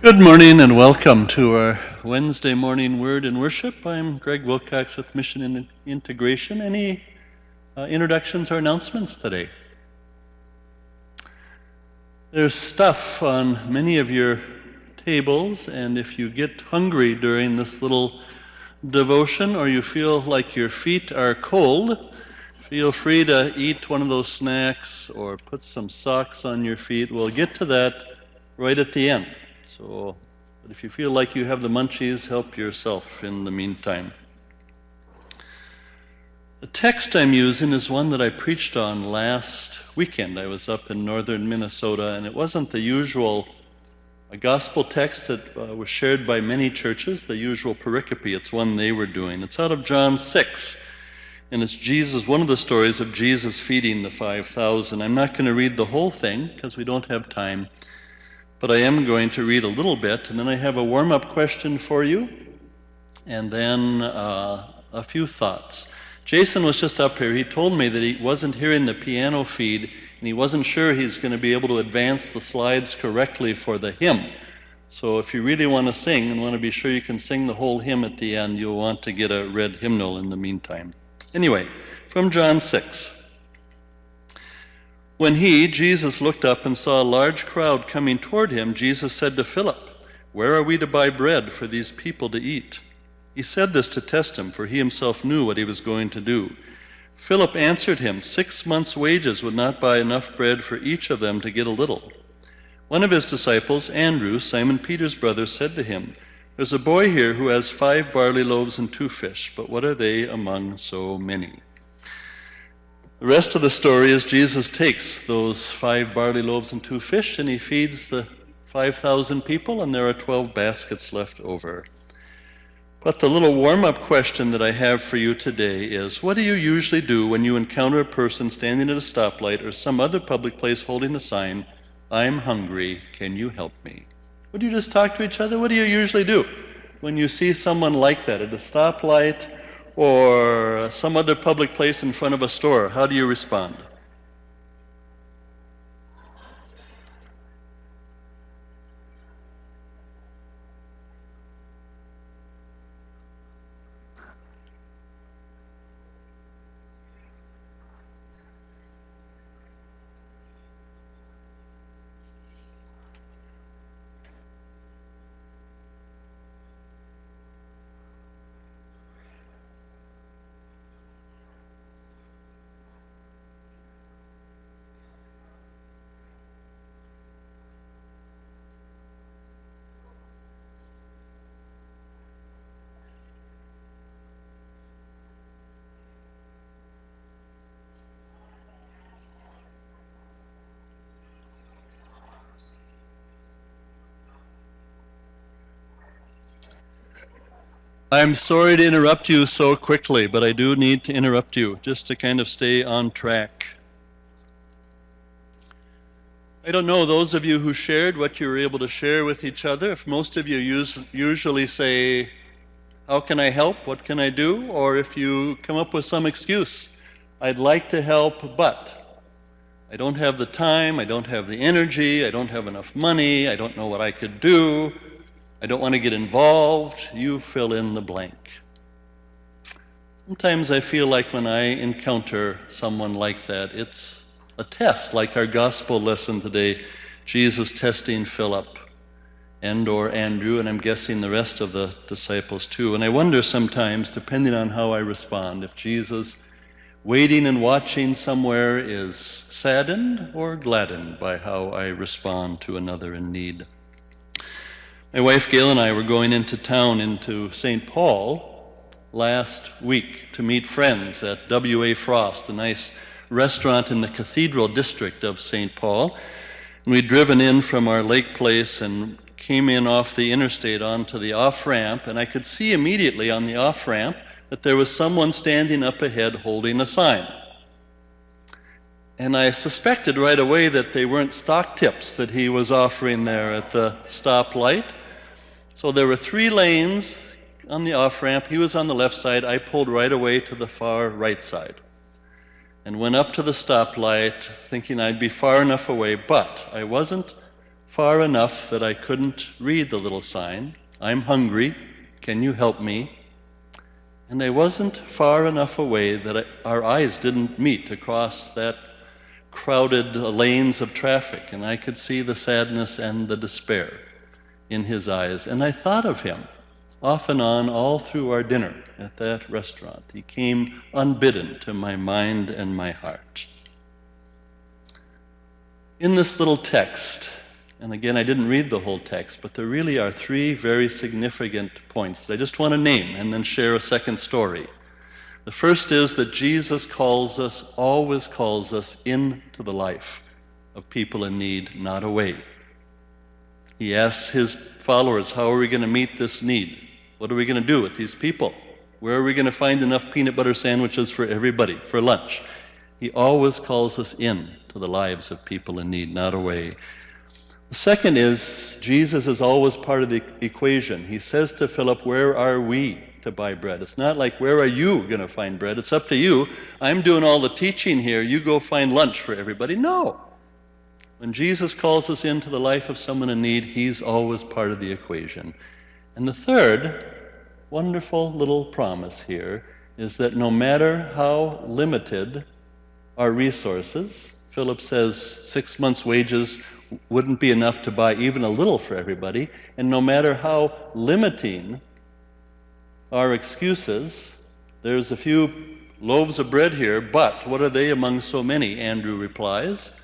Good morning and welcome to our Wednesday morning Word and Worship. I'm Greg Wilcox with Mission and Integration. Any introductions or announcements today? There's stuff on many of your tables, and if you get hungry during this little devotion or you feel like your feet are cold, feel free to eat one of those snacks or put some socks on your feet. We'll get to that right at the end. But if you feel like you have the munchies, help yourself in the meantime. The text I'm using is one that I preached on last weekend. I was up in northern Minnesota, and it wasn't the usual gospel text that was shared by many churches, the usual pericope. It's one they were doing. It's out of John 6, and it's Jesus, one of the stories of Jesus feeding the 5,000. I'm not going to read the whole thing because we don't have time. But I am going to read a little bit, and then I have a warm-up question for you, and then a few thoughts. Jason was just up here. He told me that he wasn't hearing the piano feed, and he wasn't sure he's going to be able to advance the slides correctly for the hymn. So if you really want to sing and want to be sure you can sing the whole hymn at the end, you'll want to get a red hymnal in the meantime. Anyway, from John 6. When he, Jesus, looked up and saw a large crowd coming toward him, Jesus said to Philip, "Where are we to buy bread for these people to eat?" He said this to test him, for he himself knew what he was going to do. Philip answered him, 6 months' wages would not buy enough bread for each of them to get a little. One of his disciples, Andrew, Simon Peter's brother, said to him, "There's a boy here who has 5 barley loaves and 2 fish, but what are they among so many?" The rest of the story is Jesus takes those 5 barley loaves and 2 fish, and he feeds the 5,000 people, and there are 12 baskets left over. But the little warm-up question that I have for you today is, what do you usually do when you encounter a person standing at a stoplight or some other public place holding a sign, "I'm hungry, can you help me?" Would you just talk to each other? What do you usually do when you see someone like that at a stoplight or some other public place in front of a store? How do you respond? I'm sorry to interrupt you so quickly, but I do need to interrupt you just to kind of stay on track. I don't know, those of you who shared what you were able to share with each other, if most of you usually say, "How can I help? What can I do?" Or if you come up with some excuse, "I'd like to help, but I don't have the time, I don't have the energy, I don't have enough money, I don't know what I could do, I don't want to get involved," you fill in the blank. Sometimes I feel like when I encounter someone like that, it's a test, like our gospel lesson today, Jesus testing Philip and/or Andrew, and I'm guessing the rest of the disciples too. And I wonder sometimes, depending on how I respond, if Jesus waiting and watching somewhere is saddened or gladdened by how I respond to another in need. My wife Gail and I were going into town, into St. Paul, last week to meet friends at W.A. Frost, a nice restaurant in the Cathedral District of St. Paul. And we'd driven in from our lake place and came in off the interstate onto the off-ramp, and I could see immediately on the off-ramp that there was someone standing up ahead holding a sign. And I suspected right away that they weren't stock tips that he was offering there at the stoplight. So there were 3 lanes on the off-ramp. He was on the left side. I pulled right away to the far right side and went up to the stoplight thinking I'd be far enough away, but I wasn't far enough that I couldn't read the little sign, "I'm hungry, can you help me?" And I wasn't far enough away that our eyes didn't meet across that crowded lanes of traffic, and I could see the sadness and the despair in his eyes. And I thought of him off and on all through our dinner at that restaurant. He came unbidden to my mind and my heart. In this little text, and again, I didn't read the whole text, but there really are three very significant points that I just want to name and then share a second story. The first is that Jesus always calls us into the life of people in need, not away. He asks his followers, how are we going to meet this need? What are we going to do with these people? Where are we going to find enough peanut butter sandwiches for everybody for lunch? He always calls us in to the lives of people in need, not away. The second is, Jesus is always part of the equation. He says to Philip, where are we to buy bread? It's not like, where are you going to find bread? It's up to you. I'm doing all the teaching here. You go find lunch for everybody. No. When Jesus calls us into the life of someone in need, he's always part of the equation. And the third wonderful little promise here is that no matter how limited our resources, Philip says 6 months' wages wouldn't be enough to buy even a little for everybody, and no matter how limiting our excuses, there's a few loaves of bread here, but what are they among so many? Andrew replies,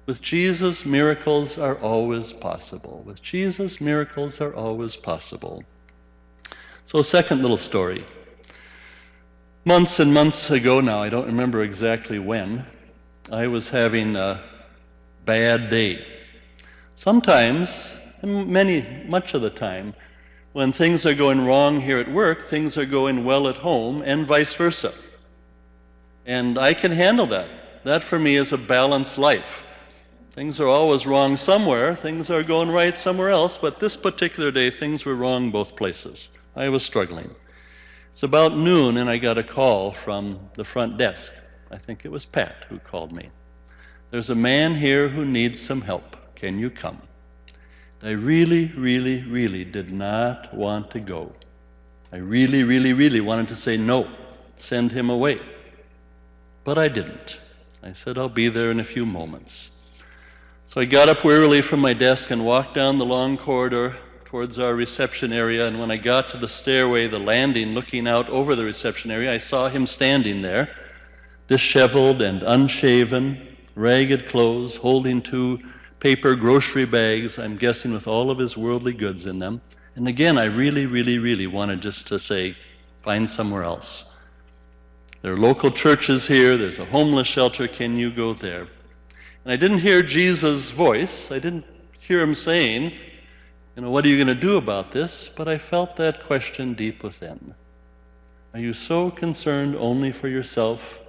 with Jesus, miracles are always possible. With Jesus, miracles are always possible. So, second little story. Months and months ago now, I don't remember exactly when, I was having a bad day. Sometimes, and much of the time, when things are going wrong here at work, things are going well at home, and vice versa. And I can handle that. That for me is a balanced life. Things are always wrong somewhere, things are going right somewhere else, but this particular day, things were wrong both places. I was struggling. It's about noon, and I got a call from the front desk. I think it was Pat who called me. There's a man here who needs some help. Can you come? I really, really, really did not want to go. I really, really, really wanted to say no, send him away. But I didn't. I said, I'll be there in a few moments. So I got up wearily from my desk and walked down the long corridor towards our reception area, and when I got to the stairway, the landing, looking out over the reception area, I saw him standing there, disheveled and unshaven, ragged clothes, holding 2 paper grocery bags, I'm guessing with all of his worldly goods in them. And again, I really, really, really wanted just to say, find somewhere else. There are local churches here, there's a homeless shelter, can you go there? And I didn't hear Jesus' voice, I didn't hear him saying, what are you going to do about this? But I felt that question deep within. Are you so concerned only for yourself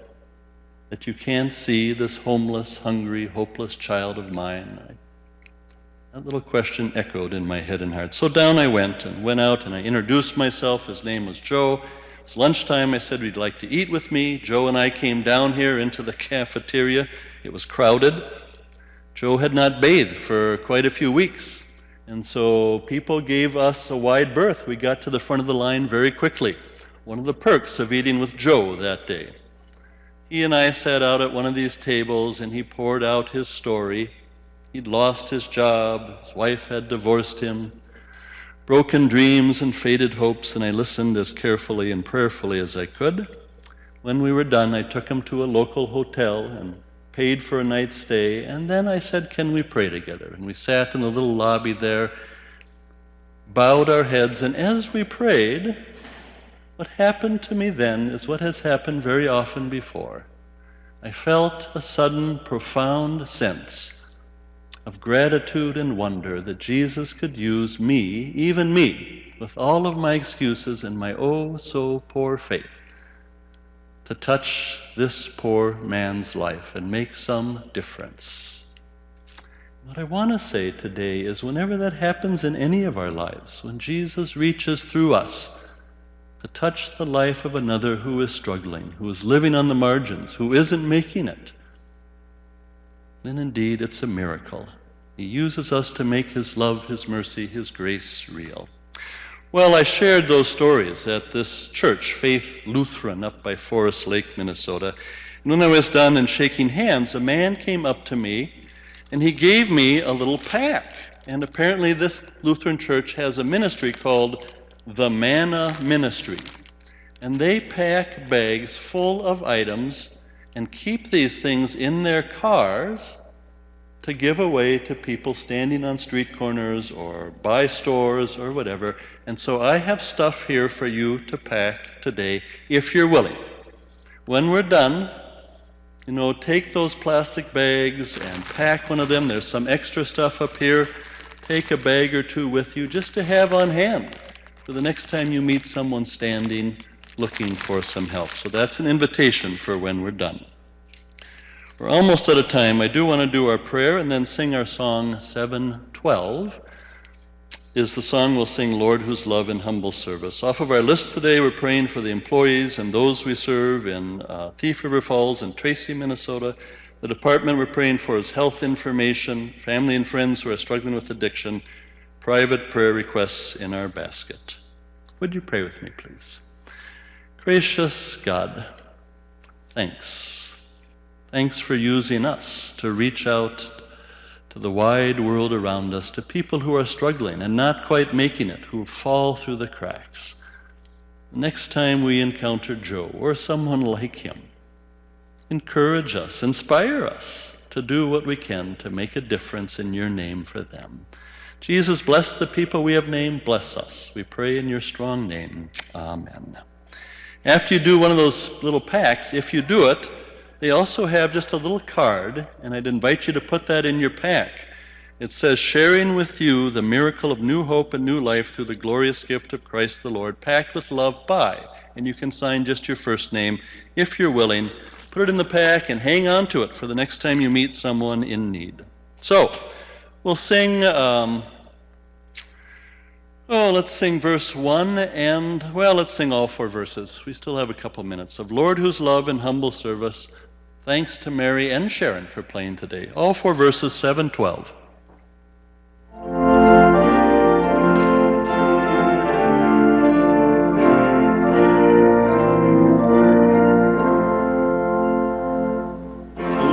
that you can't see this homeless, hungry, hopeless child of mine? That little question echoed in my head and heart. So down I went out and I introduced myself. His name was Joe. It was lunchtime. I said, would you like to eat with me? Joe and I came down here into the cafeteria. It was crowded. Joe had not bathed for quite a few weeks. And so people gave us a wide berth. We got to the front of the line very quickly. One of the perks of eating with Joe that day. He and I sat out at one of these tables and he poured out his story. He'd lost his job, his wife had divorced him, broken dreams and faded hopes, and I listened as carefully and prayerfully as I could. When we were done, I took him to a local hotel and paid for a night's stay, and then I said, can we pray together? And we sat in the little lobby there, bowed our heads, and as we prayed, what happened to me then is what has happened very often before. I felt a sudden, profound sense of gratitude and wonder that Jesus could use me, even me, with all of my excuses and my oh so poor faith, to touch this poor man's life and make some difference. What I want to say today is whenever that happens in any of our lives, when Jesus reaches through us to touch the life of another who is struggling, who is living on the margins, who isn't making it, then indeed it's a miracle. He uses us to make his love, his mercy, his grace real. Well, I shared those stories at this church, Faith Lutheran, up by Forest Lake, Minnesota. And when I was done and shaking hands, a man came up to me and he gave me a little pack. And apparently this Lutheran church has a ministry called the Manna Ministry. And they pack bags full of items and keep these things in their cars to give away to people standing on street corners or by stores or whatever. And so I have stuff here for you to pack today, if you're willing. When we're done, take those plastic bags and pack one of them. There's some extra stuff up here. Take a bag or two with you just to have on hand for the next time you meet someone standing looking for some help. So that's an invitation for when we're done. We're almost out of time. I do want to do our prayer and then sing our song 712 is the song we'll sing, Lord, Whose Love in Humble Service. Off of our list today, we're praying for the employees and those we serve in Thief River Falls and Tracy, Minnesota. The department we're praying for is health information, family and friends who are struggling with addiction, private prayer requests in our basket. Would you pray with me, please? Gracious God, thanks. Thanks for using us to reach out to the wide world around us, to people who are struggling and not quite making it, who fall through the cracks. Next time we encounter Joe or someone like him, encourage us, inspire us to do what we can to make a difference in your name for them. Jesus, bless the people we have named, bless us. We pray in your strong name. Amen. After you do one of those little packs, if you do it, they also have just a little card, and I'd invite you to put that in your pack. It says, sharing with you the miracle of new hope and new life through the glorious gift of Christ the Lord, packed with love by. And you can sign just your first name if you're willing. Put it in the pack and hang on to it for the next time you meet someone in need. So, we'll sing, let's sing verse 1 and, let's sing all 4 verses. We still have a couple minutes of Lord, Whose Love in Humble Service. Thanks to Mary and Sharon for playing today. All 4 verses, 7:12.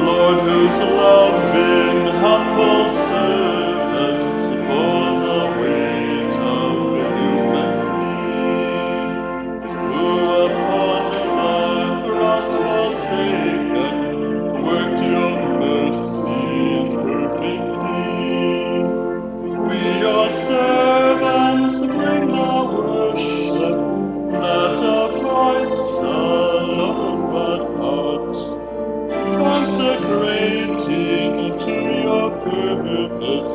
Lord, whose love in humble service bore the weight of human need, who upon the cross forsaken worked your mercy's perfect deed. We, your servants, bring our worship, not a voice alone, but heart, consecrating to your purpose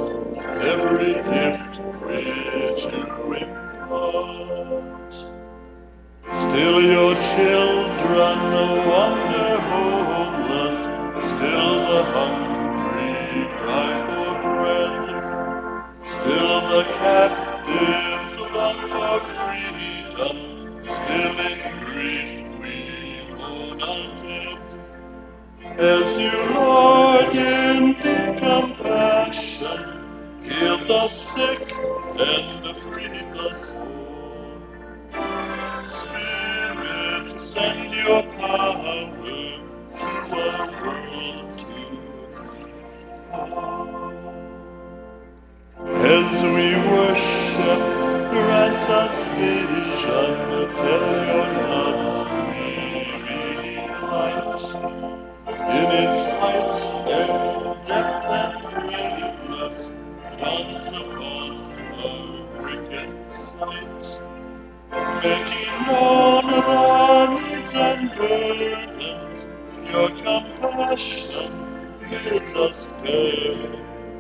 every gift which you impart. Still your children wander homeless, still the hungry cry for bread, still the captives long for freedom, still in grief we mourn our dead. As you, Lord, in deep compassion, healed the sick and freed the soul, Spirit, send your power to our world tonight. As we worship, grant us vision, tell your love's revealing light. In its height and depth and greatness, dawns upon our wicked sight, making known the needs and burdens your compassion bids us bear,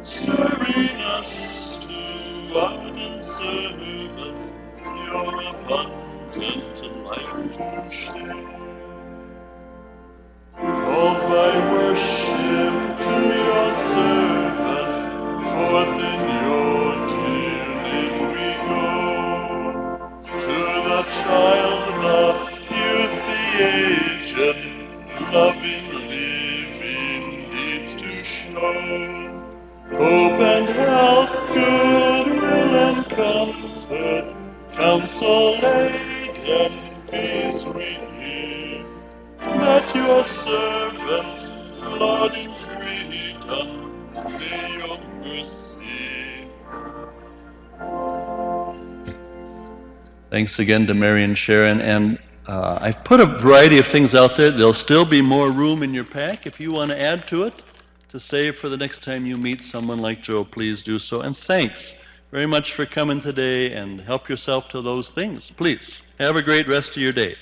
stirring us to ardent service, your abundant life to share. Called by worship to your service, forth in your dear name we go. To the child, the youth, the aged, loving, living deeds to show. Hope and counsel aid and peace we hear. Let your servants, Lord, in freedom, may your mercy. Thanks again to Mary and Sharon. And I've put a variety of things out there. There'll still be more room in your pack if you want to add to it to save for the next time you meet someone like Joe. Please do so. And thanks very much for coming today, and help yourself to those things. Please have a great rest of your day.